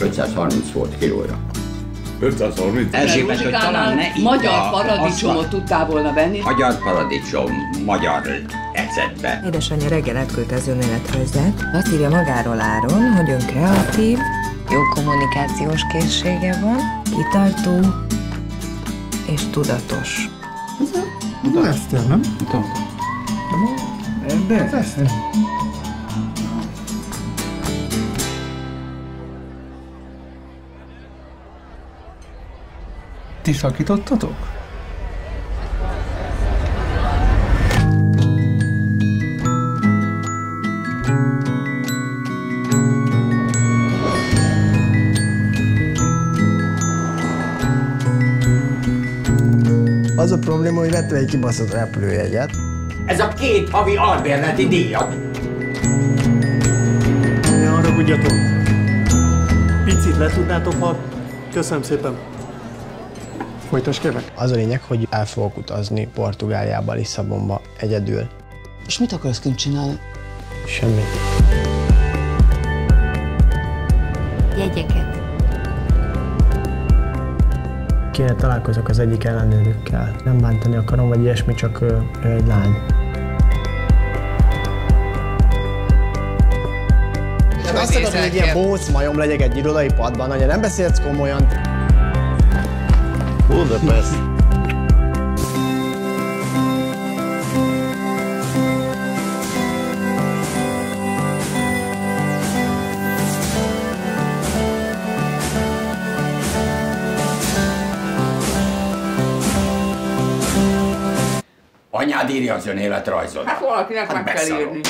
530 volt kilója. 530? Erzsébet, hogy talán ne magyar paradicsomot tudtál volna venni. Magyar paradicsom, magyar ecetbe. Édesanyja reggel átküldte az önéletrajzát. Azt írja magáról Áron, hogy ön kreatív, jó kommunikációs készsége van, kitartó és tudatos. Ez a Eszter, nem? De? Ez Eszter. Ti szakítottatok? Az a probléma, hogy vettem egy kibaszott repülőjegyet. Ez a 2 havi albérleti díjat. Ne haragudjatok. Picit le tudnátok ha... Köszönöm szépen. Folytasd kérlek. Az a lényeg, hogy el fogok utazni Portugáliába, Lisszabonba egyedül. És mit akarsz kint csinálni? Semmit. Jegyeket. Kéne találkozok az egyik ellenőrükkel. Nem bántani akarom, vagy ilyesmi, csak ő egy lány. Azt akarod, hogy ilyen bóc majom legyek egy irodai padban, anya, nem beszélsz komolyan. Budapest. Anyád írja az önéletrajzot. Hát valakinek meg kell beszarok. írni.